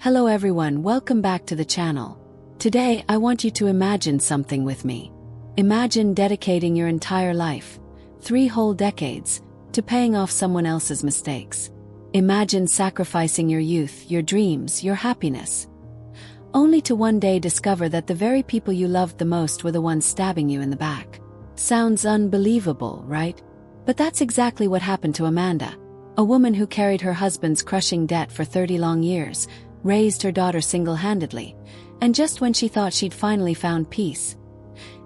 Hello everyone, welcome back to the channel. Today I want you to imagine something with me. Imagine dedicating your entire life, 3 whole decades, to paying off someone else's mistakes. Imagine sacrificing your youth, your dreams, your happiness, only to one day discover that the very people you loved the most were the ones stabbing you in the back. Sounds unbelievable, right? But that's exactly what happened to Amanda, a woman who carried her husband's crushing debt for 30 long years, raised her daughter single-handedly, and just when she thought she'd finally found peace,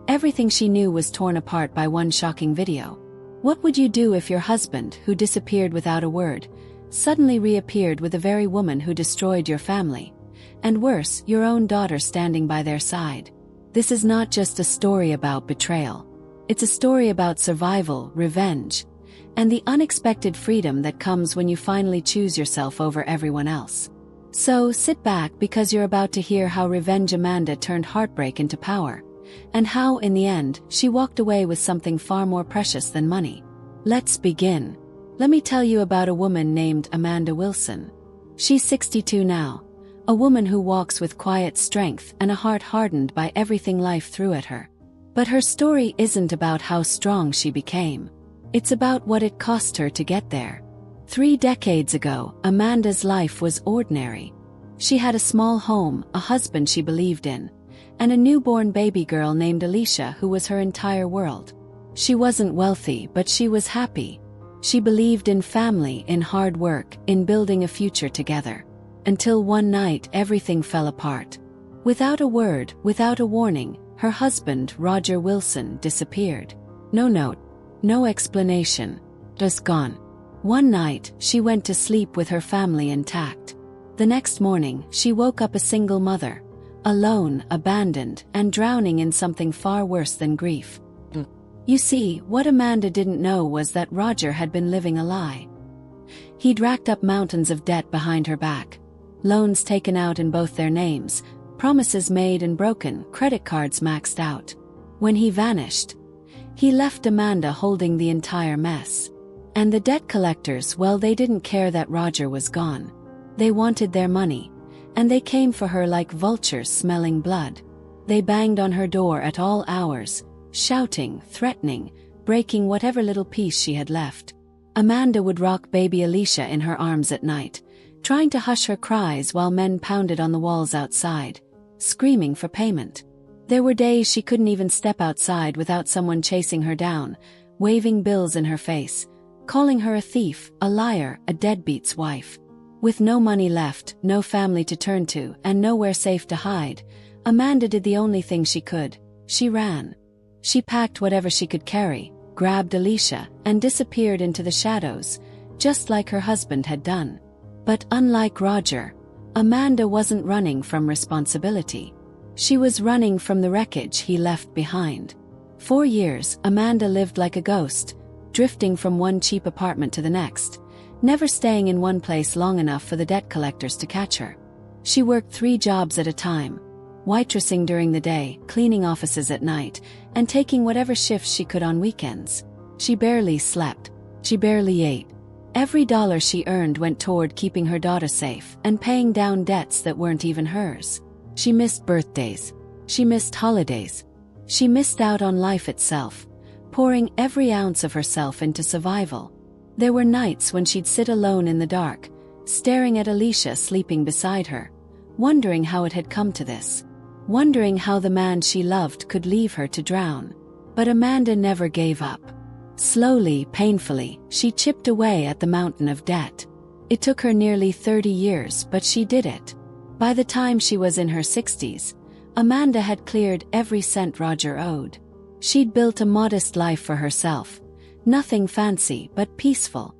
everything she knew was torn apart by one shocking video. What would you do if your husband, who disappeared without a word, suddenly reappeared with the very woman who destroyed your family? And worse, your own daughter standing by their side. This is not just a story about betrayal. It's a story about survival, revenge, and the unexpected freedom that comes when you finally choose yourself over everyone else. So sit back, because you're about to hear how Revenge Amanda turned heartbreak into power, and how, in the end, she walked away with something far more precious than money. Let's begin. Let me tell you about a woman named Amanda Wilson. She's 62 now, a woman who walks with quiet strength and a heart hardened by everything life threw at her. But her story isn't about how strong she became. It's about what it cost her to get there. 3 decades ago, Amanda's life was ordinary. She had a small home, a husband she believed in, and a newborn baby girl named Alicia who was her entire world. She wasn't wealthy, but she was happy. She believed in family, in hard work, in building a future together. Until one night everything fell apart. Without a word, without a warning, her husband, Roger Wilson, disappeared. No note, no explanation, just gone. One night, she went to sleep with her family intact. The next morning, she woke up a single mother, alone, abandoned, and drowning in something far worse than grief. You see, what Amanda didn't know was that Roger had been living a lie. He'd racked up mountains of debt behind her back, loans taken out in both their names, promises made and broken, credit cards maxed out. When he vanished, he left Amanda holding the entire mess. And the debt collectors, well, they didn't care that Roger was gone. They wanted their money, and they came for her like vultures smelling blood. They banged on her door at all hours, shouting, threatening, breaking whatever little piece she had left. Amanda would rock baby Alicia in her arms at night, trying to hush her cries while men pounded on the walls outside, screaming for payment. There were days she couldn't even step outside without someone chasing her down, waving bills in her face, calling her a thief, a liar, a deadbeat's wife. With no money left, no family to turn to, and nowhere safe to hide, Amanda did the only thing she could. She ran. She packed whatever she could carry, grabbed Alicia, and disappeared into the shadows, just like her husband had done. But unlike Roger, Amanda wasn't running from responsibility. She was running from the wreckage he left behind. 4 years, Amanda lived like a ghost, drifting from one cheap apartment to the next, never staying in one place long enough for the debt collectors to catch her. She worked 3 jobs at a time, waitressing during the day, cleaning offices at night, and taking whatever shifts she could on weekends. She barely slept. She barely ate. Every dollar she earned went toward keeping her daughter safe and paying down debts that weren't even hers. She missed birthdays. She missed holidays. She missed out on life itself, pouring every ounce of herself into survival. There were nights when she'd sit alone in the dark, staring at Alicia sleeping beside her, wondering how it had come to this, wondering how the man she loved could leave her to drown. But Amanda never gave up. Slowly, painfully, she chipped away at the mountain of debt. It took her nearly 30 years, but she did it. By the time she was in her 60s, Amanda had cleared every cent Roger owed. She'd built a modest life for herself, nothing fancy but peaceful.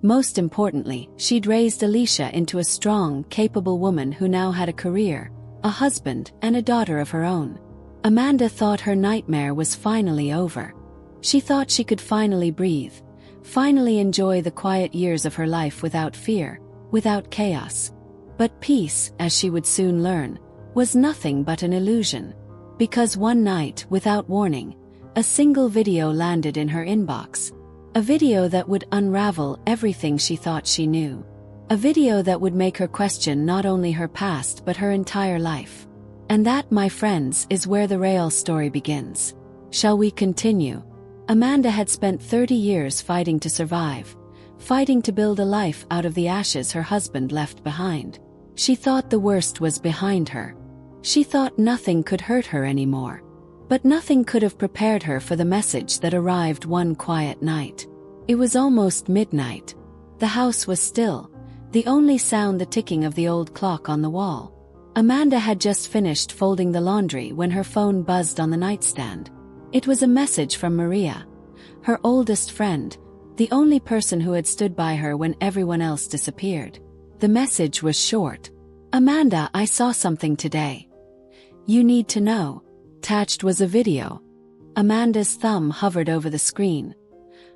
Most importantly, she'd raised Alicia into a strong, capable woman who now had a career, a husband, and a daughter of her own. Amanda thought her nightmare was finally over. She thought she could finally breathe, finally enjoy the quiet years of her life without fear, without chaos. But peace, as she would soon learn, was nothing but an illusion. Because one night, without warning, a single video landed in her inbox. A video that would unravel everything she thought she knew. A video that would make her question not only her past but her entire life. And that, my friends, is where the real story begins. Shall we continue? Amanda had spent 30 years fighting to survive, fighting to build a life out of the ashes her husband left behind. She thought the worst was behind her. She thought nothing could hurt her anymore. But nothing could have prepared her for the message that arrived one quiet night. It was almost midnight. The house was still, the only sound the ticking of the old clock on the wall. Amanda had just finished folding the laundry when her phone buzzed on the nightstand. It was a message from Maria, her oldest friend, the only person who had stood by her when everyone else disappeared. The message was short. Amanda, I saw something today. You need to know. Attached was a video. Amanda's thumb hovered over the screen,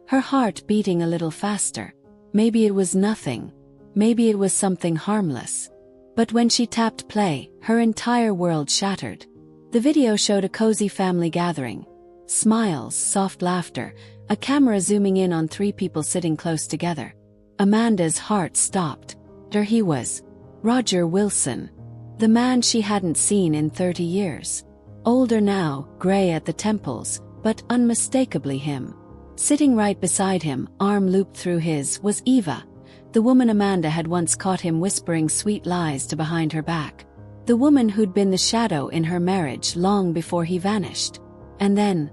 her heart beating a little faster. Maybe it was nothing. Maybe it was something harmless. But when she tapped play, her entire world shattered. The video showed a cozy family gathering. Smiles, soft laughter, a camera zooming in on 3 people sitting close together. Amanda's heart stopped. There he was. Roger Wilson. The man she hadn't seen in 30 years. Older now, gray at the temples, but unmistakably him. Sitting right beside him, arm looped through his, was Eva, the woman Amanda had once caught him whispering sweet lies to behind her back. The woman who'd been the shadow in her marriage long before he vanished. And then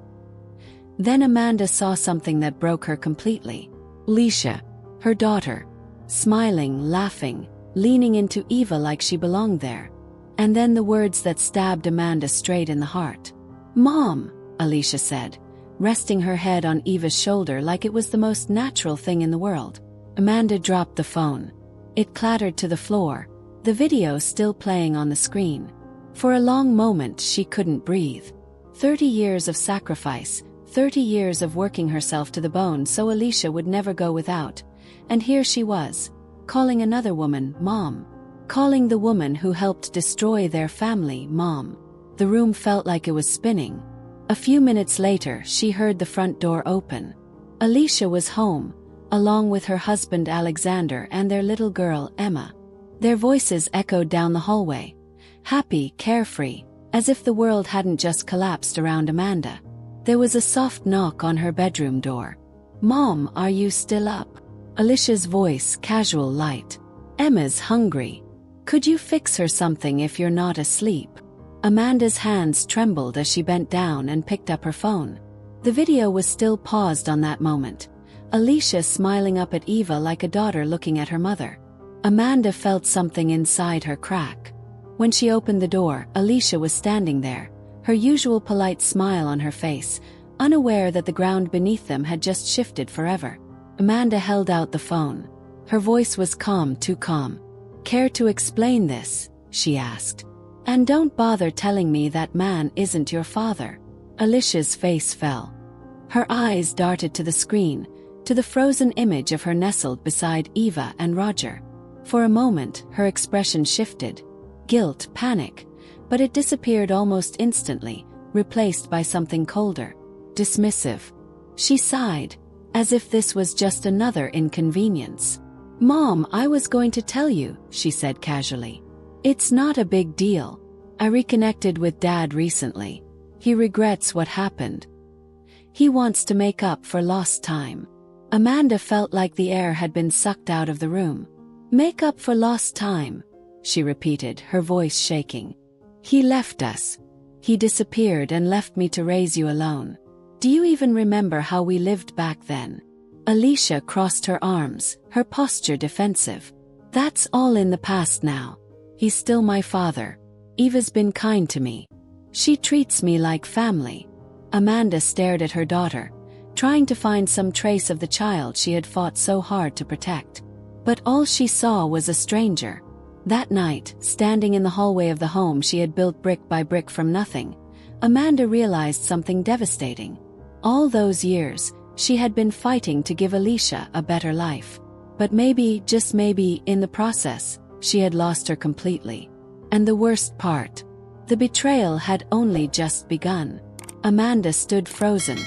Amanda saw something that broke her completely. Alicia, her daughter, smiling, laughing, leaning into Eva like she belonged there. And then the words that stabbed Amanda straight in the heart. Mom, Alicia said, resting her head on Eva's shoulder like it was the most natural thing in the world. Amanda dropped the phone. It clattered to the floor, the video still playing on the screen. For a long moment she couldn't breathe. 30 years of sacrifice, 30 years of working herself to the bone so Alicia would never go without. And here she was, calling another woman Mom. Calling the woman who helped destroy their family Mom. The room felt like it was spinning. A few minutes later she heard the front door open. Alicia was home, along with her husband Alexander and their little girl Emma. Their voices echoed down the hallway. Happy, carefree, as if the world hadn't just collapsed around Amanda. There was a soft knock on her bedroom door. Mom, are you still up? Alicia's voice, casual, light. Emma's hungry. Could you fix her something if you're not asleep? Amanda's hands trembled as she bent down and picked up her phone. The video was still paused on that moment. Alicia smiling up at Eva like a daughter looking at her mother. Amanda felt something inside her crack. When she opened the door, Alicia was standing there, her usual polite smile on her face, unaware that the ground beneath them had just shifted forever. Amanda held out the phone. Her voice was calm, too calm. Care to explain this? She asked. And don't bother telling me that man isn't your father. Alicia's face fell. Her eyes darted to the screen, to the frozen image of her nestled beside Eva and Roger. For a moment, her expression shifted. Guilt, panic, but it disappeared almost instantly, replaced by something colder. Dismissive. She sighed, as if this was just another inconvenience. Mom, I was going to tell you, she said casually. It's not a big deal. I reconnected with Dad recently. He regrets what happened. He wants to make up for lost time. Amanda felt like the air had been sucked out of the room. Make up for lost time, she repeated, her voice shaking. He left us. He disappeared and left me to raise you alone. Do you even remember how we lived back then? Alicia crossed her arms, her posture defensive. That's all in the past now. He's still my father. Eva's been kind to me. She treats me like family. Amanda stared at her daughter, trying to find some trace of the child she had fought so hard to protect. But all she saw was a stranger. That night, standing in the hallway of the home she had built brick by brick from nothing, Amanda realized something devastating. All those years, she had been fighting to give Alicia a better life. But maybe, just maybe, in the process, she had lost her completely. And the worst part, the betrayal had only just begun. Amanda stood frozen,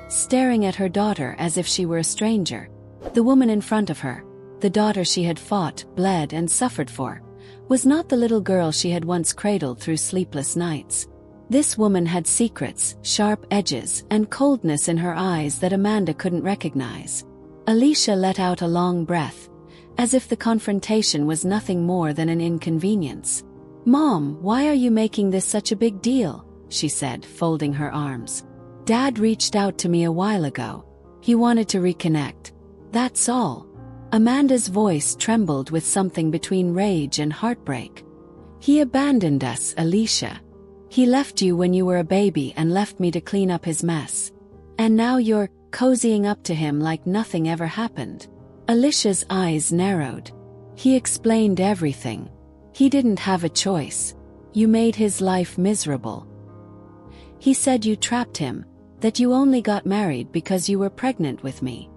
staring at her daughter as if she were a stranger. The woman in front of her, the daughter she had fought, bled, and suffered for, was not the little girl she had once cradled through sleepless nights. This woman had secrets, sharp edges, and coldness in her eyes that Amanda couldn't recognize. Alicia let out a long breath, as if the confrontation was nothing more than an inconvenience. "Mom, why are you making this such a big deal?" she said, folding her arms. "Dad reached out to me a while ago. He wanted to reconnect. That's all." Amanda's voice trembled with something between rage and heartbreak. "He abandoned us, Alicia. He left you when you were a baby and left me to clean up his mess. And now you're cozying up to him like nothing ever happened." Alicia's eyes narrowed. "He explained everything. He didn't have a choice. You made his life miserable. He said you trapped him, that you only got married because you were pregnant with me."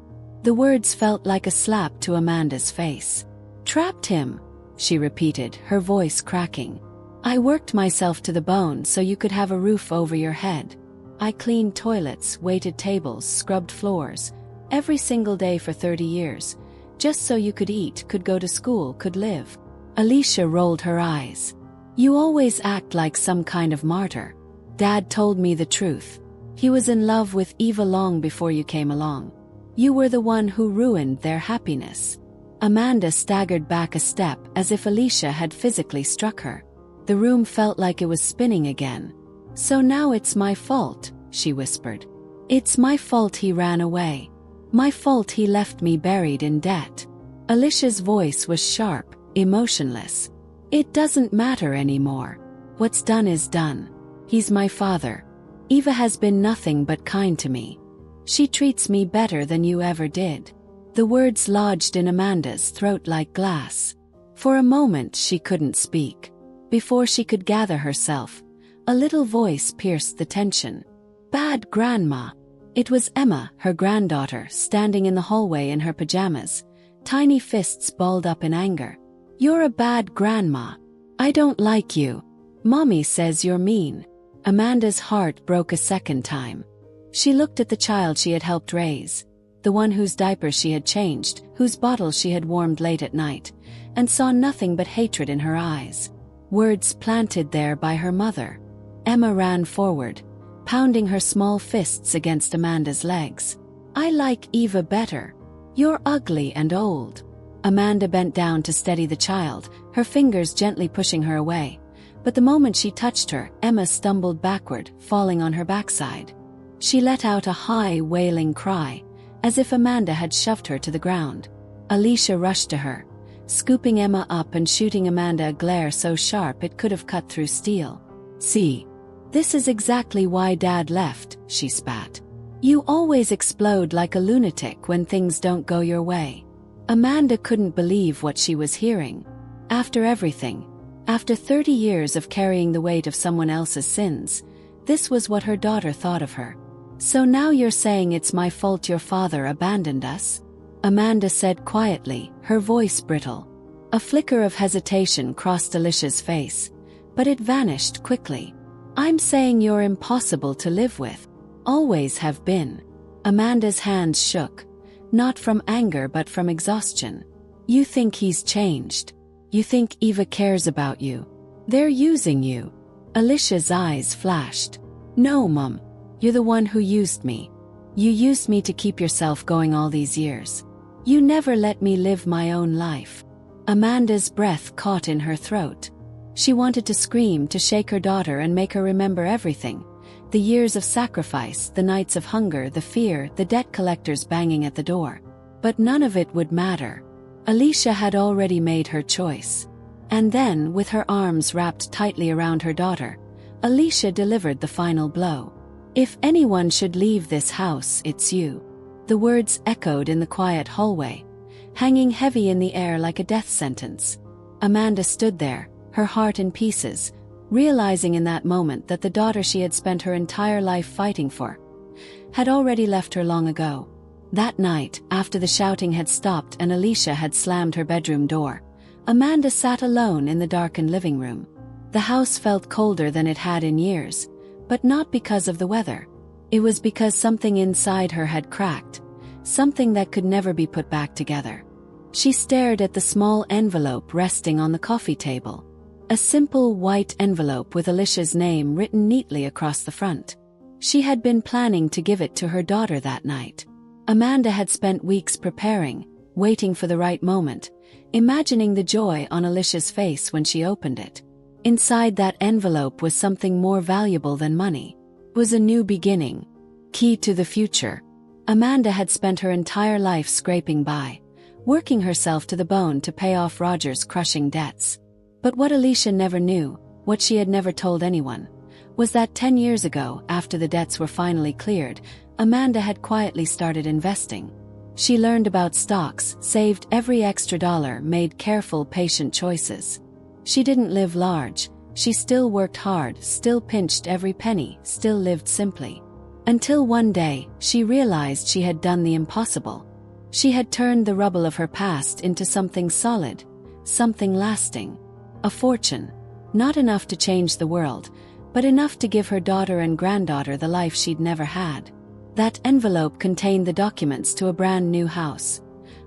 The words felt like a slap to Amanda's face. "Trapped him," she repeated, her voice cracking. "I worked myself to the bone so you could have a roof over your head. I cleaned toilets, waited tables, scrubbed floors, every single day for 30 years, just so you could eat, could go to school, could live." Alicia rolled her eyes. "You always act like some kind of martyr. Dad told me the truth. He was in love with Eva long before you came along. You were the one who ruined their happiness." Amanda staggered back a step as if Alicia had physically struck her. The room felt like it was spinning again. "So now it's my fault," she whispered. "It's my fault he ran away. My fault he left me buried in debt." Alicia's voice was sharp, emotionless. "It doesn't matter anymore. What's done is done. He's my father. Eva has been nothing but kind to me. She treats me better than you ever did." The words lodged in Amanda's throat like glass. For a moment she couldn't speak. Before she could gather herself, a little voice pierced the tension. "Bad grandma." It was Emma, her granddaughter, standing in the hallway in her pajamas, tiny fists balled up in anger. "You're a bad grandma. I don't like you. Mommy says you're mean." Amanda's heart broke a second time. She looked at the child she had helped raise, the one whose diapers she had changed, whose bottles she had warmed late at night, and saw nothing but hatred in her eyes. Words planted there by her mother. Emma ran forward, pounding her small fists against Amanda's legs. "I like Eva better. You're ugly and old." Amanda bent down to steady the child, her fingers gently pushing her away. But the moment she touched her, Emma stumbled backward, falling on her backside. She let out a high, wailing cry, as if Amanda had shoved her to the ground. Alicia rushed to her, scooping Emma up and shooting Amanda a glare so sharp it could have cut through steel. "See? This is exactly why Dad left," she spat. "You always explode like a lunatic when things don't go your way." Amanda couldn't believe what she was hearing. After everything, after 30 years of carrying the weight of someone else's sins, this was what her daughter thought of her. "So now you're saying it's my fault your father abandoned us?" Amanda said quietly, her voice brittle. A flicker of hesitation crossed Alicia's face, but it vanished quickly. "I'm saying you're impossible to live with. Always have been." Amanda's hands shook, not from anger but from exhaustion. "You think he's changed. You think Eva cares about you. They're using you." Alicia's eyes flashed. "No, Mum. You're the one who used me. You used me to keep yourself going all these years. You never let me live my own life." Amanda's breath caught in her throat. She wanted to scream, to shake her daughter and make her remember everything. The years of sacrifice, the nights of hunger, the fear, the debt collectors banging at the door. But none of it would matter. Alicia had already made her choice. And then, with her arms wrapped tightly around her daughter, Alicia delivered the final blow. "If anyone should leave this house, it's you." The words echoed in the quiet hallway, hanging heavy in the air like a death sentence. Amanda stood there, her heart in pieces, realizing in that moment that the daughter she had spent her entire life fighting for had already left her long ago. That night, after the shouting had stopped and Alicia had slammed her bedroom door, Amanda sat alone in the darkened living room. The house felt colder than it had in years, but not because of the weather. It was because something inside her had cracked, something that could never be put back together. She stared at the small envelope resting on the coffee table. A simple white envelope with Alicia's name written neatly across the front. She had been planning to give it to her daughter that night. Amanda had spent weeks preparing, waiting for the right moment, imagining the joy on Alicia's face when she opened it. Inside that envelope was something more valuable than money. It was a new beginning. Key to the future. Amanda had spent her entire life scraping by, working herself to the bone to pay off Roger's crushing debts. But what Alicia never knew, what she had never told anyone, was that 10 years ago, after the debts were finally cleared, Amanda had quietly started investing. She learned about stocks, saved every extra dollar, made careful, patient choices. She didn't live large, she still worked hard, still pinched every penny, still lived simply. Until one day, she realized she had done the impossible. She had turned the rubble of her past into something solid, something lasting. A fortune. Not enough to change the world, but enough to give her daughter and granddaughter the life she'd never had. That envelope contained the documents to a brand new house.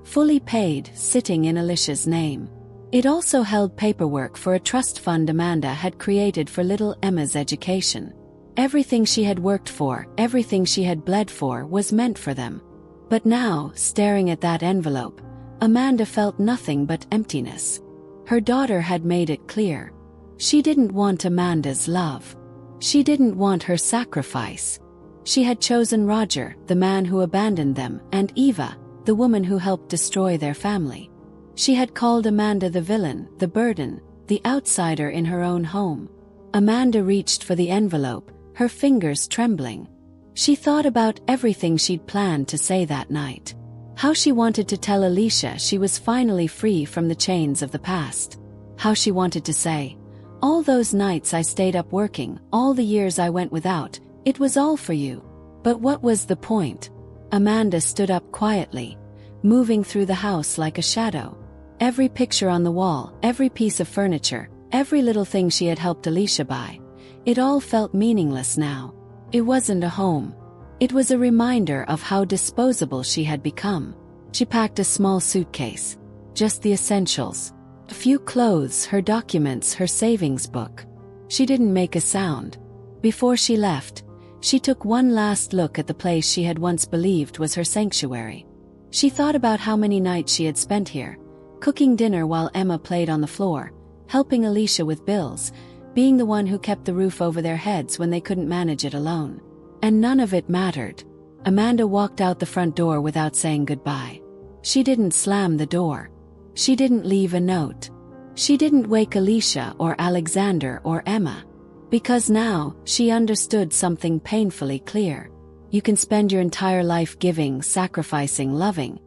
Fully paid, sitting in Alicia's name. It also held paperwork for a trust fund Amanda had created for little Emma's education. Everything she had worked for, everything she had bled for, was meant for them. But now, staring at that envelope, Amanda felt nothing but emptiness. Her daughter had made it clear. She didn't want Amanda's love. She didn't want her sacrifice. She had chosen Roger, the man who abandoned them, and Eva, the woman who helped destroy their family. She had called Amanda the villain, the burden, the outsider in her own home. Amanda reached for the envelope, her fingers trembling. She thought about everything she'd planned to say that night. How she wanted to tell Alicia she was finally free from the chains of the past. How she wanted to say, "All those nights I stayed up working, all the years I went without, it was all for you." But what was the point? Amanda stood up quietly, moving through the house like a shadow. Every picture on the wall, every piece of furniture, every little thing she had helped Alicia buy, it all felt meaningless now. It wasn't a home. It was a reminder of how disposable she had become. She packed a small suitcase. Just the essentials. A few clothes, her documents, her savings book. She didn't make a sound. Before she left, she took one last look at the place she had once believed was her sanctuary. She thought about how many nights she had spent here, cooking dinner while Emma played on the floor, helping Alicia with bills, being the one who kept the roof over their heads when they couldn't manage it alone. And none of it mattered. Amanda walked out the front door without saying goodbye. She didn't slam the door. She didn't leave a note. She didn't wake Alicia or Alexander or Emma. Because now, she understood something painfully clear. You can spend your entire life giving, sacrificing, loving.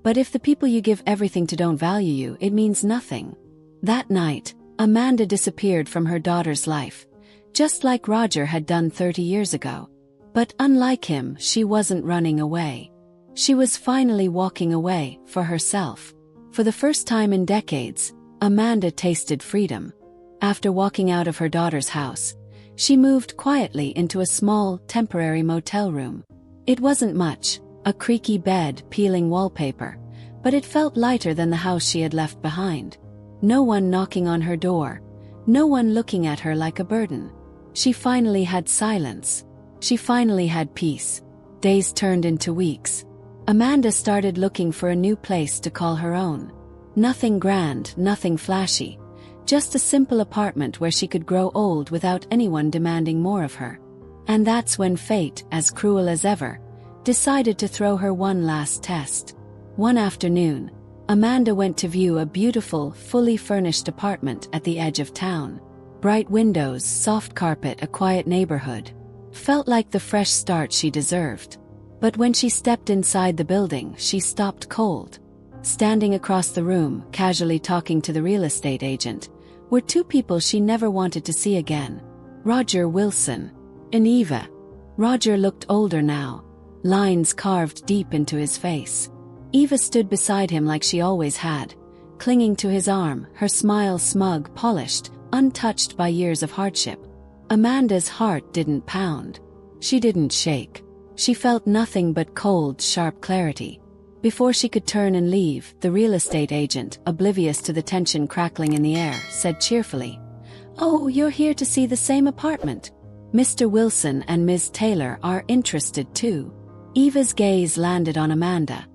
But if the people you give everything to don't value you, it means nothing. That night, Amanda disappeared from her daughter's life, just like Roger had done 30 years ago. But unlike him, she wasn't running away. She was finally walking away, for herself. For the first time in decades, Amanda tasted freedom. After walking out of her daughter's house, she moved quietly into a small, temporary motel room. It wasn't much, a creaky bed, peeling wallpaper, but it felt lighter than the house she had left behind. No one knocking on her door, no one looking at her like a burden. She finally had silence. She finally had peace. Days turned into weeks. Amanda started looking for a new place to call her own. Nothing grand, nothing flashy. Just a simple apartment where she could grow old without anyone demanding more of her. And that's when fate, as cruel as ever, decided to throw her one last test. One afternoon, Amanda went to view a beautiful, fully furnished apartment at the edge of town. Bright windows, soft carpet, a quiet neighborhood. Felt like the fresh start she deserved. But when she stepped inside the building, she stopped cold. Standing across the room, casually talking to the real estate agent, were two people she never wanted to see again. Roger Wilson and Eva. Roger looked older now, lines carved deep into his face. Eva stood beside him like she always had, clinging to his arm, her smile smug, polished, untouched by years of hardship. Amanda's heart didn't pound. She didn't shake. She felt nothing but cold, sharp clarity. Before she could turn and leave, the real estate agent, oblivious to the tension crackling in the air, said cheerfully, "Oh, you're here to see the same apartment. Mr. Wilson and Ms. Taylor are interested too." Eva's gaze landed on Amanda,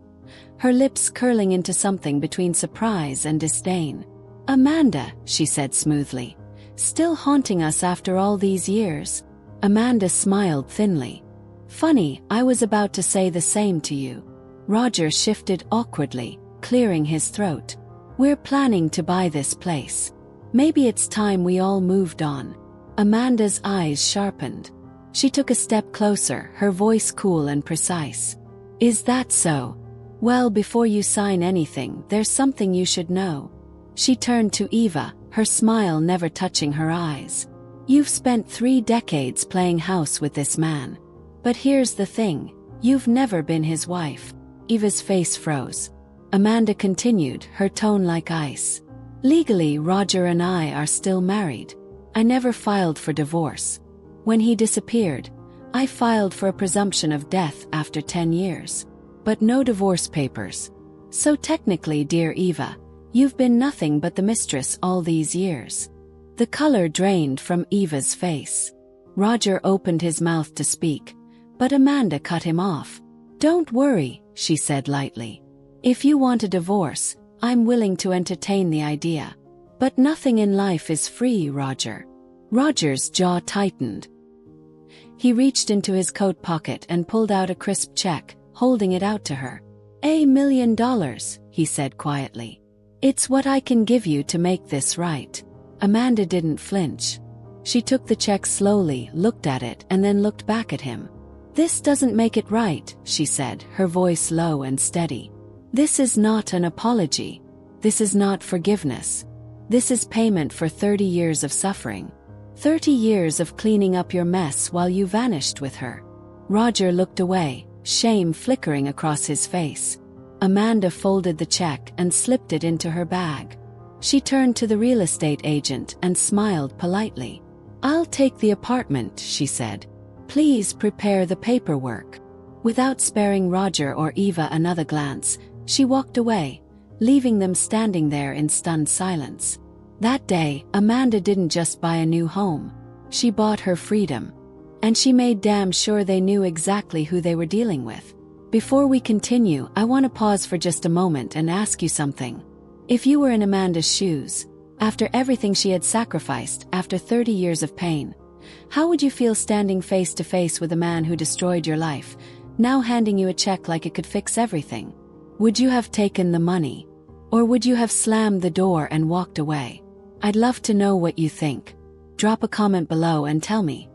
her lips curling into something between surprise and disdain. "Amanda," she said smoothly, "still haunting us after all these years?" Amanda smiled thinly. "Funny, I was about to say the same to you." Roger shifted awkwardly, clearing his throat. "We're planning to buy this place. Maybe it's time we all moved on." Amanda's eyes sharpened. She took a step closer, her voice cool and precise. "Is that so? Well, before you sign anything, there's something you should know." She turned to Eva, her smile never touching her eyes. "You've spent 3 decades playing house with this man. But here's the thing, you've never been his wife." Eva's face froze. Amanda continued, her tone like ice. "Legally, Roger and I are still married. I never filed for divorce. When he disappeared, I filed for a presumption of death after 10 years. But no divorce papers. So technically, dear Eva, you've been nothing but the mistress all these years." The color drained from Eva's face. Roger opened his mouth to speak, but Amanda cut him off. "Don't worry," she said lightly. "If you want a divorce, I'm willing to entertain the idea. But nothing in life is free, Roger." Roger's jaw tightened. He reached into his coat pocket and pulled out a crisp check, holding it out to her. $1 million, he said quietly. "It's what I can give you to make this right." Amanda didn't flinch. She took the check slowly, looked at it, and then looked back at him. "This doesn't make it right," she said, her voice low and steady. "This is not an apology. This is not forgiveness. This is payment for 30 years of suffering. 30 years of cleaning up your mess while you vanished with her." Roger looked away, shame flickering across his face. Amanda folded the check and slipped it into her bag. She turned to the real estate agent and smiled politely. "I'll take the apartment," she said. "Please prepare the paperwork." Without sparing Roger or Eva another glance, she walked away, leaving them standing there in stunned silence. That day, Amanda didn't just buy a new home. She bought her freedom. And she made damn sure they knew exactly who they were dealing with. Before we continue, I want to pause for just a moment and ask you something. If you were in Amanda's shoes, after everything she had sacrificed, after 30 years of pain, how would you feel standing face to face with a man who destroyed your life, now handing you a check like it could fix everything? Would you have taken the money? Or would you have slammed the door and walked away? I'd love to know what you think. Drop a comment below and tell me.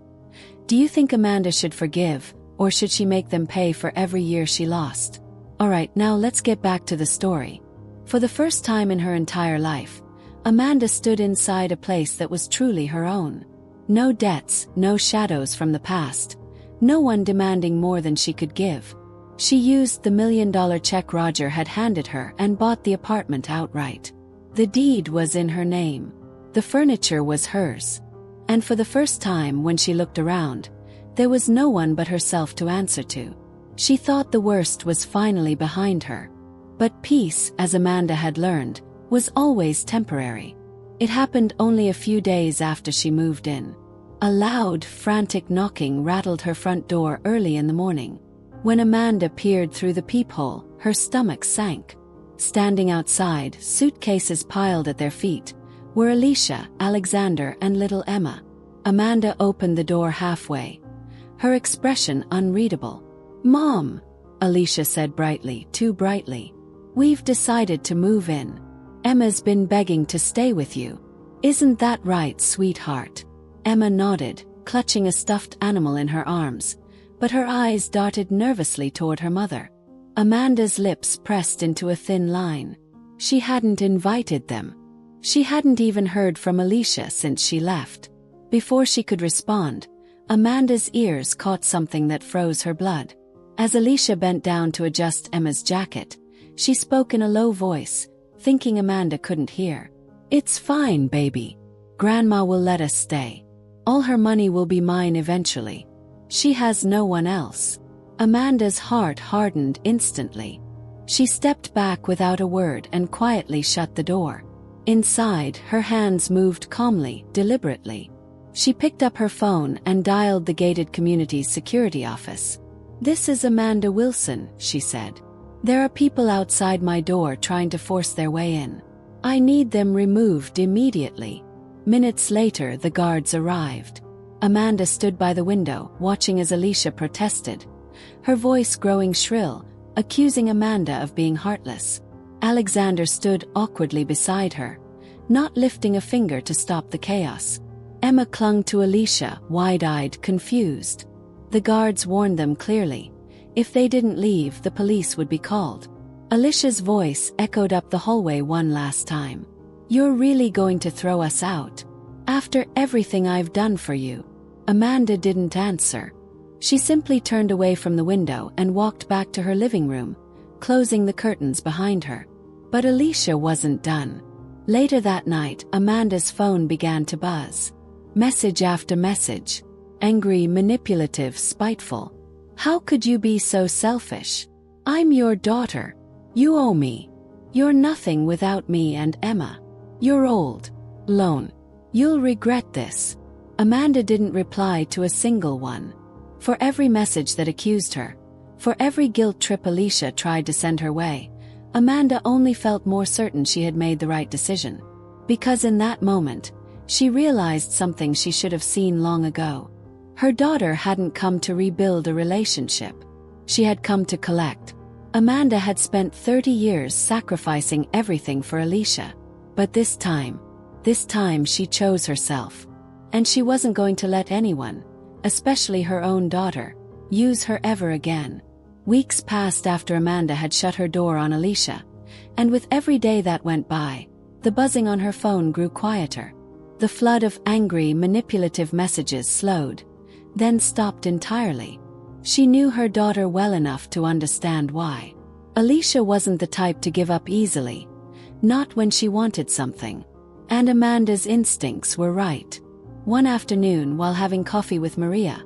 Do you think Amanda should forgive, or should she make them pay for every year she lost? Alright, now let's get back to the story. For the first time in her entire life, Amanda stood inside a place that was truly her own. No debts, no shadows from the past, no one demanding more than she could give. She used the $1 million check Roger had handed her and bought the apartment outright. The deed was in her name. The furniture was hers. And for the first time when she looked around, there was no one but herself to answer to. She thought the worst was finally behind her. But peace, as Amanda had learned, was always temporary. It happened only a few days after she moved in. A loud, frantic knocking rattled her front door early in the morning. When Amanda peered through the peephole, her stomach sank. Standing outside, suitcases piled at their feet, were Alicia, Alexander, and little Emma. Amanda opened the door halfway, her expression unreadable. "Mom," Alicia said brightly, too brightly. "We've decided to move in. Emma's been begging to stay with you. Isn't that right, sweetheart?" Emma nodded, clutching a stuffed animal in her arms, but her eyes darted nervously toward her mother. Amanda's lips pressed into a thin line. She hadn't invited them. She hadn't even heard from Alicia since she left. Before she could respond, Amanda's ears caught something that froze her blood. As Alicia bent down to adjust Emma's jacket, she spoke in a low voice, thinking Amanda couldn't hear. "It's fine, baby. Grandma will let us stay. All her money will be mine eventually. She has no one else." Amanda's heart hardened instantly. She stepped back without a word and quietly shut the door. Inside, her hands moved calmly, deliberately. She picked up her phone and dialed the gated community's security office. "This is Amanda Wilson," she said. "There are people outside my door trying to force their way in. I need them removed immediately." Minutes later, the guards arrived. Amanda stood by the window, watching as Alicia protested, her voice growing shrill, accusing Amanda of being heartless. Alexander stood awkwardly beside her, not lifting a finger to stop the chaos. Emma clung to Alicia, wide-eyed, confused. The guards warned them clearly. If they didn't leave, the police would be called. Alicia's voice echoed up the hallway one last time. "You're really going to throw us out? After everything I've done for you?" Amanda didn't answer. She simply turned away from the window and walked back to her living room, closing the curtains behind her. But Alicia wasn't done. Later that night, Amanda's phone began to buzz. Message after message. Angry, manipulative, spiteful. "How could you be so selfish? I'm your daughter. You owe me. You're nothing without me and Emma. You're old. Alone. You'll regret this." Amanda didn't reply to a single one. For every message that accused her, for every guilt trip Alicia tried to send her way, Amanda only felt more certain she had made the right decision. Because in that moment, she realized something she should have seen long ago. Her daughter hadn't come to rebuild a relationship. She had come to collect. Amanda had spent 30 years sacrificing everything for Alicia. But this time she chose herself. And she wasn't going to let anyone, especially her own daughter, use her ever again. Weeks passed after Amanda had shut her door on Alicia, and with every day that went by, the buzzing on her phone grew quieter. The flood of angry, manipulative messages slowed, then stopped entirely. She knew her daughter well enough to understand why. Alicia wasn't the type to give up easily, not when she wanted something. And Amanda's instincts were right. One afternoon, while having coffee with Maria,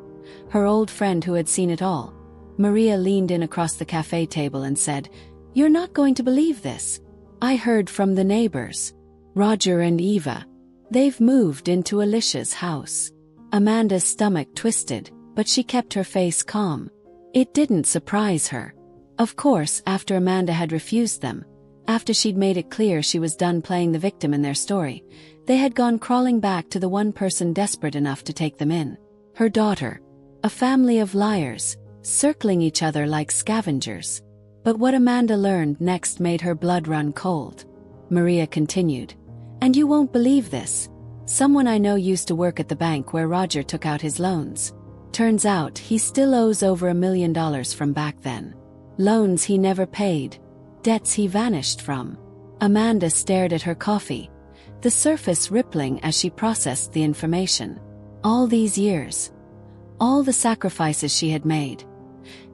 her old friend who had seen it all, Maria leaned in across the cafe table and said, "You're not going to believe this. I heard from the neighbors. Roger and Eva. They've moved into Alicia's house." Amanda's stomach twisted, but she kept her face calm. It didn't surprise her. Of course, after Amanda had refused them, after she'd made it clear she was done playing the victim in their story, they had gone crawling back to the one person desperate enough to take them in. Her daughter. A family of liars, circling each other like scavengers. But what Amanda learned next made her blood run cold. Maria continued. "And you won't believe this. Someone I know used to work at the bank where Roger took out his loans. Turns out he still owes over $1 million from back then. Loans he never paid. Debts he vanished from." Amanda stared at her coffee, the surface rippling as she processed the information. All these years. All the sacrifices she had made.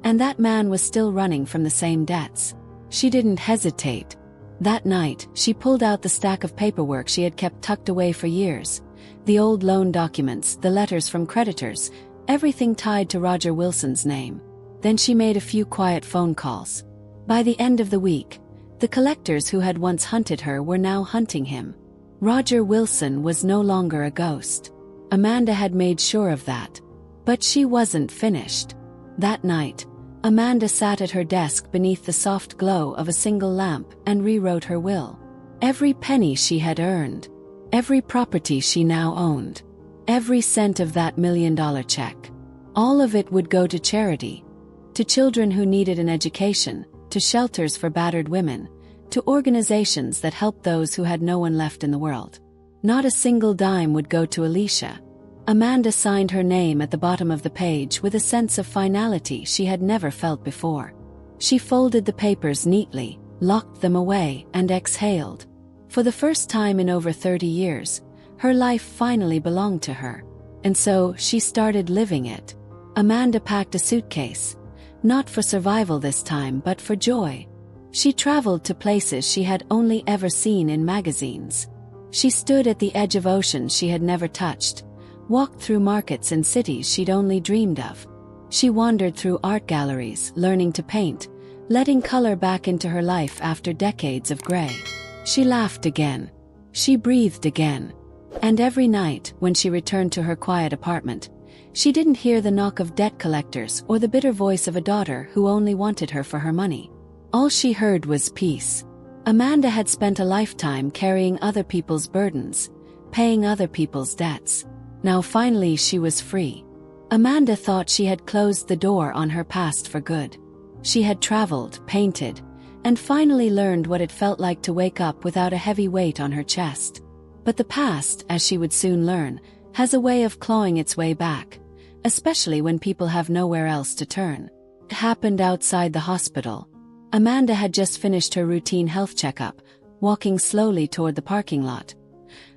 And that man was still running from the same debts. She didn't hesitate. That night, she pulled out the stack of paperwork she had kept tucked away for years. The old loan documents, the letters from creditors, everything tied to Roger Wilson's name. Then she made a few quiet phone calls. By the end of the week, the collectors who had once hunted her were now hunting him. Roger Wilson was no longer a ghost. Amanda had made sure of that. But she wasn't finished. That night, Amanda sat at her desk beneath the soft glow of a single lamp and rewrote her will. Every penny she had earned, every property she now owned, every cent of that $1 million check, all of it would go to charity, to children who needed an education, to shelters for battered women, to organizations that helped those who had no one left in the world. Not a single dime would go to Alicia. Amanda signed her name at the bottom of the page with a sense of finality she had never felt before. She folded the papers neatly, locked them away, and exhaled. For the first time in over 30 years, her life finally belonged to her. And so, she started living it. Amanda packed a suitcase. Not for survival this time, but for joy. She traveled to places she had only ever seen in magazines. She stood at the edge of oceans she had never touched, walked through markets in cities she'd only dreamed of. She wandered through art galleries, learning to paint, letting color back into her life after decades of gray. She laughed again. She breathed again. And every night, when she returned to her quiet apartment, she didn't hear the knock of debt collectors or the bitter voice of a daughter who only wanted her for her money. All she heard was peace. Amanda had spent a lifetime carrying other people's burdens, paying other people's debts. Now finally she was free. Amanda thought she had closed the door on her past for good. She had traveled, painted, and finally learned what it felt like to wake up without a heavy weight on her chest. But the past, as she would soon learn, has a way of clawing its way back, especially when people have nowhere else to turn. It happened outside the hospital. Amanda had just finished her routine health checkup, walking slowly toward the parking lot.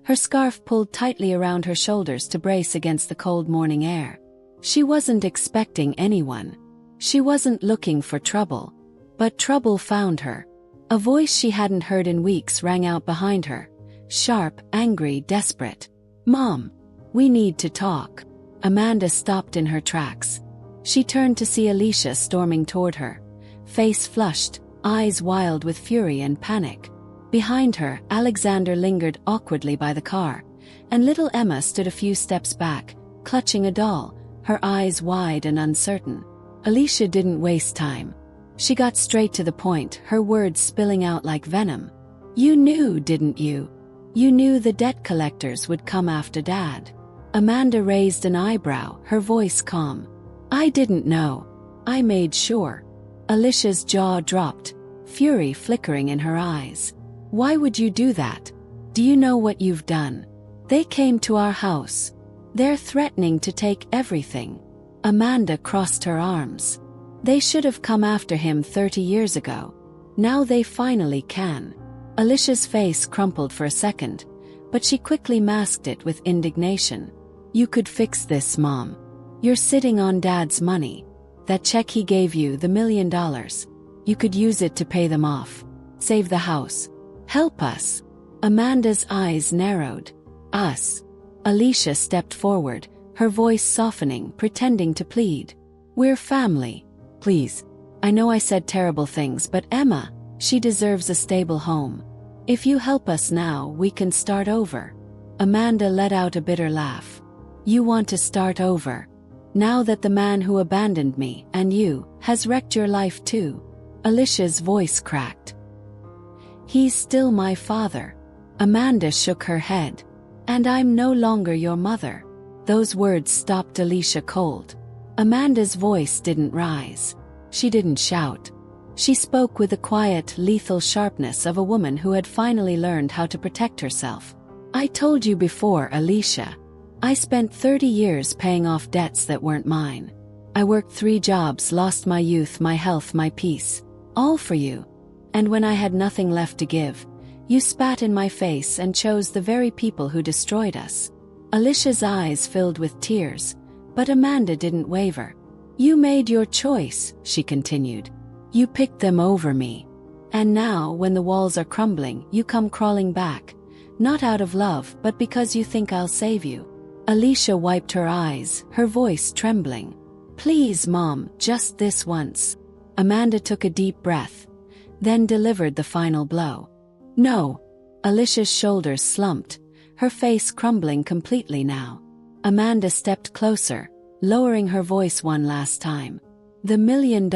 Her scarf pulled tightly around her shoulders to brace against the cold morning air. She wasn't expecting anyone. She wasn't looking for trouble. But trouble found her. A voice she hadn't heard in weeks rang out behind her. Sharp, angry, desperate. "Mom, we need to talk." Amanda stopped in her tracks. She turned to see Alicia storming toward her, face flushed, eyes wild with fury and panic. Behind her, Alexander lingered awkwardly by the car, and little Emma stood a few steps back, clutching a doll, her eyes wide and uncertain. Alicia didn't waste time. She got straight to the point, her words spilling out like venom. "You knew, didn't you? You knew the debt collectors would come after Dad." Amanda raised an eyebrow, her voice calm. "I didn't know. I made sure." Alicia's jaw dropped, fury flickering in her eyes. "Why would you do that? Do you know what you've done? They came to our house. They're threatening to take everything." Amanda crossed her arms. "They should have come after him 30 years ago. Now they finally can." Alicia's face crumpled for a second, but she quickly masked it with indignation. "You could fix this, Mom. You're sitting on Dad's money. That check he gave you, the $1 million. You could use it to pay them off. Save the house. Help us." Amanda's eyes narrowed. "Us?" Alicia stepped forward, her voice softening, pretending to plead. "We're family. Please. I know I said terrible things, but Emma, she deserves a stable home. If you help us now, we can start over." Amanda let out a bitter laugh. "You want to start over? Now that the man who abandoned me, and you, has wrecked your life too?" Alicia's voice cracked. "He's still my father." Amanda shook her head. "And I'm no longer your mother." Those words stopped Alicia cold. Amanda's voice didn't rise. She didn't shout. She spoke with the quiet, lethal sharpness of a woman who had finally learned how to protect herself. "I told you before, Alicia. I spent 30 years paying off debts that weren't mine. I worked 3 jobs, lost my youth, my health, my peace. All for you. And when I had nothing left to give, you spat in my face and chose the very people who destroyed us." Alicia's eyes filled with tears, but Amanda didn't waver. "You made your choice," she continued. "You picked them over me. And now, when the walls are crumbling, you come crawling back, not out of love but because you think I'll save you." Alicia wiped her eyes, her voice trembling. "Please, Mom, just this once." Amanda took a deep breath, then delivered the final blow. "No." Alicia's shoulders slumped, her face crumbling completely now. Amanda stepped closer, lowering her voice one last time. "The $1 million.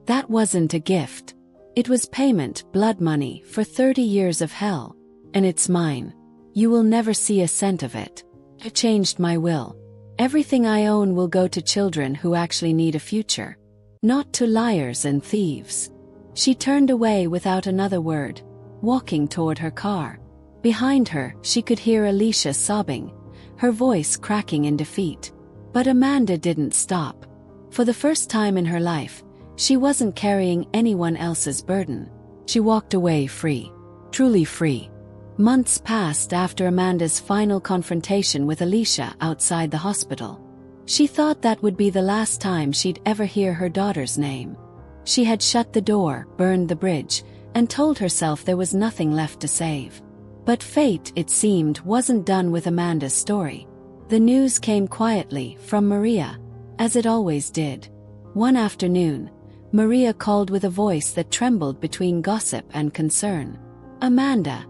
That wasn't a gift. It was payment, blood money, for 30 years of hell. And it's mine. You will never see a cent of it. I changed my will. Everything I own will go to children who actually need a future. Not to liars and thieves." She turned away without another word, walking toward her car. Behind her, she could hear Alicia sobbing, her voice cracking in defeat. But Amanda didn't stop. For the first time in her life, she wasn't carrying anyone else's burden. She walked away free. Truly free. Months passed after Amanda's final confrontation with Alicia outside the hospital. She thought that would be the last time she'd ever hear her daughter's name. She had shut the door, burned the bridge, and told herself there was nothing left to save. But fate, it seemed, wasn't done with Amanda's story. The news came quietly from Maria, as it always did. One afternoon, Maria called with a voice that trembled between gossip and concern. "Amanda,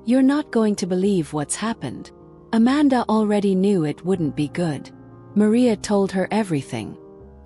you're not going to believe what's happened." Amanda already knew it wouldn't be good. Maria told her everything.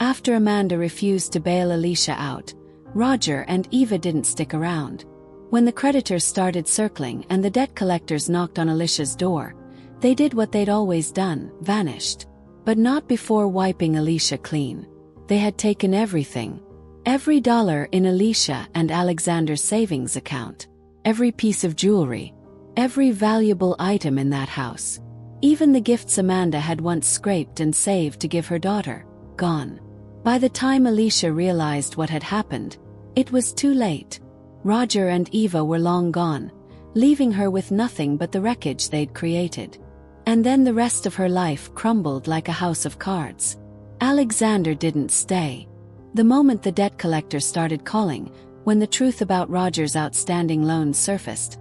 After Amanda refused to bail Alicia out, Roger and Eva didn't stick around. When the creditors started circling and the debt collectors knocked on Alicia's door, they did what they'd always done, vanished. But not before wiping Alicia clean. They had taken everything. Every dollar in Alicia and Alexander's savings account. Every piece of jewelry. Every valuable item in that house. Even the gifts Amanda had once scraped and saved to give her daughter. Gone. By the time Alicia realized what had happened, it was too late. Roger and Eva were long gone, leaving her with nothing but the wreckage they'd created. And then the rest of her life crumbled like a house of cards. Alexander didn't stay. The moment the debt collector started calling, when the truth about Roger's outstanding loans surfaced,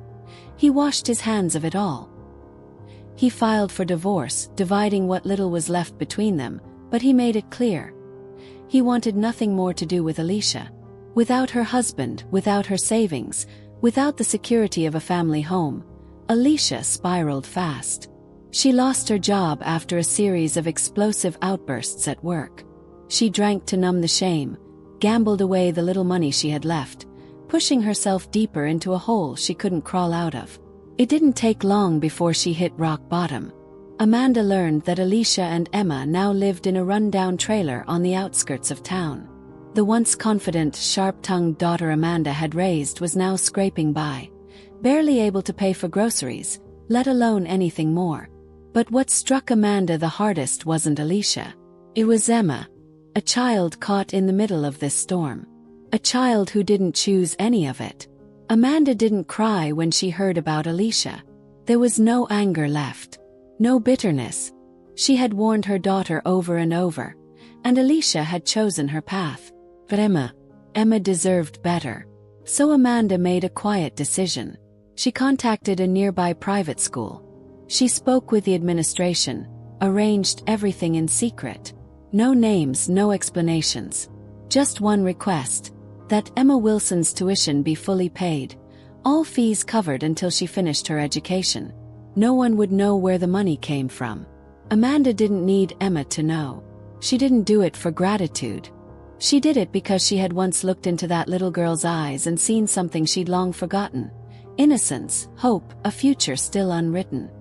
he washed his hands of it all. He filed for divorce, dividing what little was left between them, but he made it clear. He wanted nothing more to do with Alicia. Without her husband, without her savings, without the security of a family home, Alicia spiraled fast. She lost her job after a series of explosive outbursts at work. She drank to numb the shame, gambled away the little money she had left, pushing herself deeper into a hole she couldn't crawl out of. It didn't take long before she hit rock bottom. Amanda learned that Alicia and Emma now lived in a run-down trailer on the outskirts of town. The once confident, sharp-tongued daughter Amanda had raised was now scraping by, barely able to pay for groceries, let alone anything more. But what struck Amanda the hardest wasn't Alicia. It was Emma, a child caught in the middle of this storm. A child who didn't choose any of it. Amanda didn't cry when she heard about Alicia. There was no anger left. No bitterness. She had warned her daughter over and over, and Alicia had chosen her path. But Emma deserved better. So Amanda made a quiet decision. She contacted a nearby private school. She spoke with the administration, arranged everything in secret. No names, no explanations. Just one request, that Emma Wilson's tuition be fully paid, all fees covered until she finished her education. No one would know where the money came from. Amanda didn't need Emma to know. She didn't do it for gratitude. She did it because she had once looked into that little girl's eyes and seen something she'd long forgotten. Innocence, hope, a future still unwritten.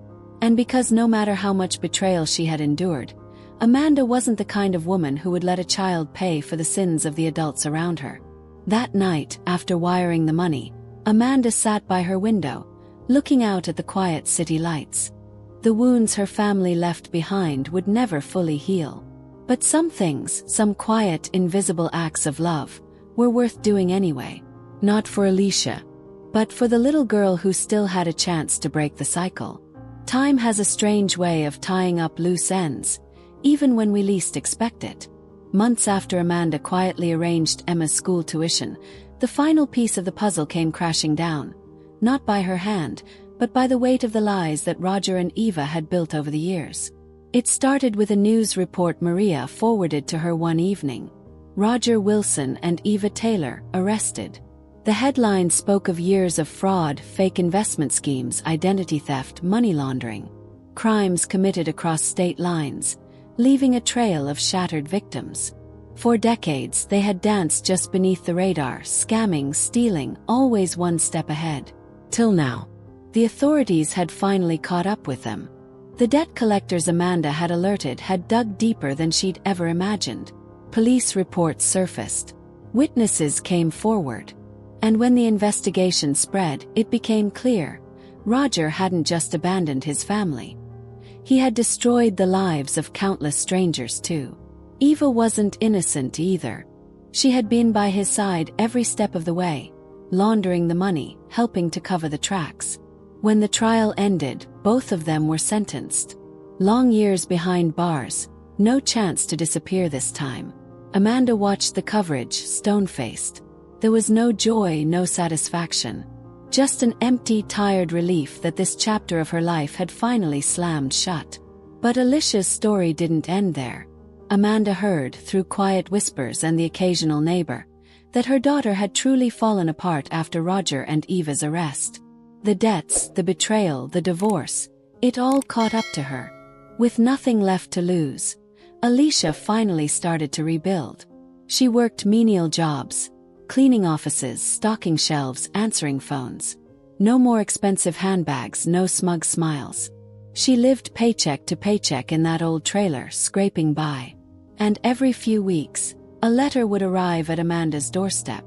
And because no matter how much betrayal she had endured, Amanda wasn't the kind of woman who would let a child pay for the sins of the adults around her. That night, after wiring the money, Amanda sat by her window, looking out at the quiet city lights. The wounds her family left behind would never fully heal. But some things, some quiet, invisible acts of love, were worth doing anyway. Not for Alicia, but for the little girl who still had a chance to break the cycle. Time has a strange way of tying up loose ends, even when we least expect it. Months after Amanda quietly arranged Emma's school tuition, the final piece of the puzzle came crashing down. Not by her hand, but by the weight of the lies that Roger and Eva had built over the years. It started with a news report Maria forwarded to her one evening. Roger Wilson and Eva Taylor, arrested. The headline spoke of years of fraud, fake investment schemes, identity theft, money laundering. Crimes committed across state lines, leaving a trail of shattered victims. For decades, they had danced just beneath the radar, scamming, stealing, always one step ahead. Till now. The authorities had finally caught up with them. The debt collectors Amanda had alerted had dug deeper than she'd ever imagined. Police reports surfaced. Witnesses came forward. And when the investigation spread, it became clear. Roger hadn't just abandoned his family. He had destroyed the lives of countless strangers too. Eva wasn't innocent either. She had been by his side every step of the way, laundering the money, helping to cover the tracks. When the trial ended, both of them were sentenced. Long years behind bars, no chance to disappear this time. Amanda watched the coverage, stone-faced. There was no joy, no satisfaction. Just an empty, tired relief that this chapter of her life had finally slammed shut. But Alicia's story didn't end there. Amanda heard, through quiet whispers and the occasional neighbor, that her daughter had truly fallen apart after Roger and Eva's arrest. The debts, the betrayal, the divorce, it all caught up to her. With nothing left to lose, Alicia finally started to rebuild. She worked menial jobs, cleaning offices, stocking shelves, answering phones. No more expensive handbags, no smug smiles. She lived paycheck to paycheck in that old trailer, scraping by. And every few weeks, a letter would arrive at Amanda's doorstep.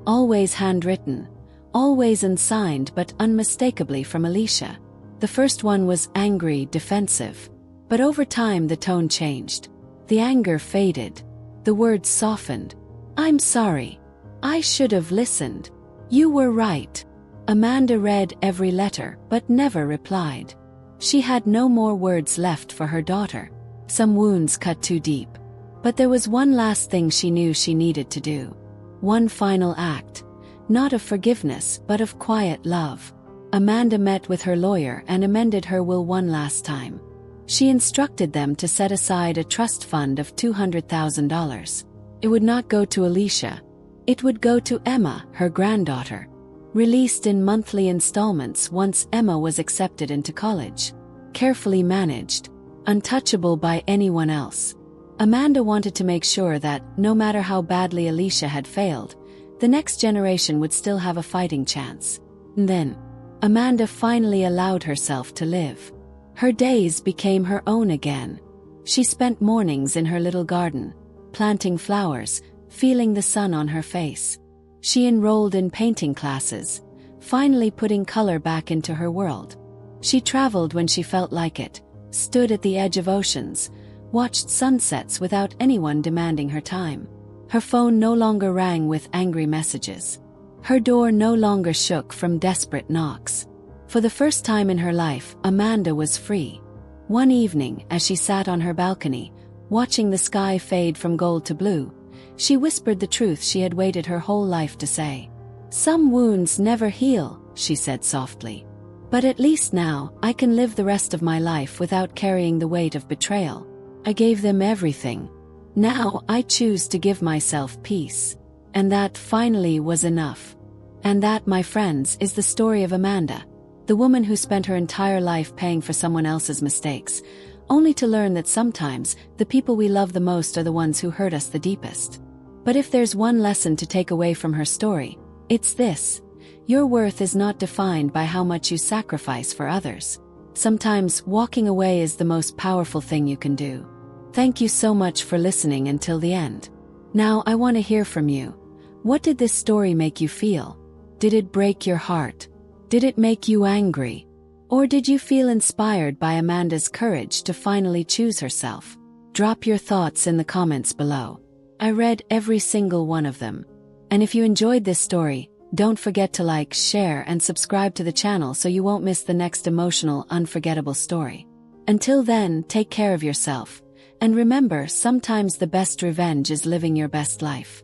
Always handwritten, always unsigned but unmistakably from Alicia. The first one was angry, defensive. But over time the tone changed. The anger faded. The words softened. "I'm sorry. I should have listened. You were right." Amanda read every letter but never replied. She had no more words left for her daughter. Some wounds cut too deep. But there was one last thing she knew she needed to do. One final act. Not of forgiveness but of quiet love. Amanda met with her lawyer and amended her will one last time. She instructed them to set aside a trust fund of $200,000. It would not go to Alicia. It would go to Emma, her granddaughter. Released in monthly installments once Emma was accepted into college. Carefully managed. Untouchable by anyone else. Amanda wanted to make sure that, no matter how badly Alicia had failed, the next generation would still have a fighting chance. And then, Amanda finally allowed herself to live. Her days became her own again. She spent mornings in her little garden, planting flowers, feeling the sun on her face. She enrolled in painting classes, finally putting color back into her world. She traveled when she felt like it, stood at the edge of oceans, watched sunsets without anyone demanding her time. Her phone no longer rang with angry messages. Her door no longer shook from desperate knocks. For the first time in her life, Amanda was free. One evening, as she sat on her balcony, watching the sky fade from gold to blue, she whispered the truth she had waited her whole life to say. "Some wounds never heal," she said softly. "But at least now, I can live the rest of my life without carrying the weight of betrayal. I gave them everything. Now I choose to give myself peace." And that finally was enough. And that, my friends, is the story of Amanda, the woman who spent her entire life paying for someone else's mistakes, only to learn that sometimes the people we love the most are the ones who hurt us the deepest. But if there's one lesson to take away from her story, it's this: your worth is not defined by how much you sacrifice for others. Sometimes walking away is the most powerful thing you can do. Thank you so much for listening until the end. Now I want to hear from you. What did this story make you feel? Did it break your heart? Did it make you angry? Or did you feel inspired by Amanda's courage to finally choose herself? Drop your thoughts in the comments below. I read every single one of them. And if you enjoyed this story, don't forget to like, share, and subscribe to the channel so you won't miss the next emotional, unforgettable story. Until then, take care of yourself. And remember, sometimes the best revenge is living your best life.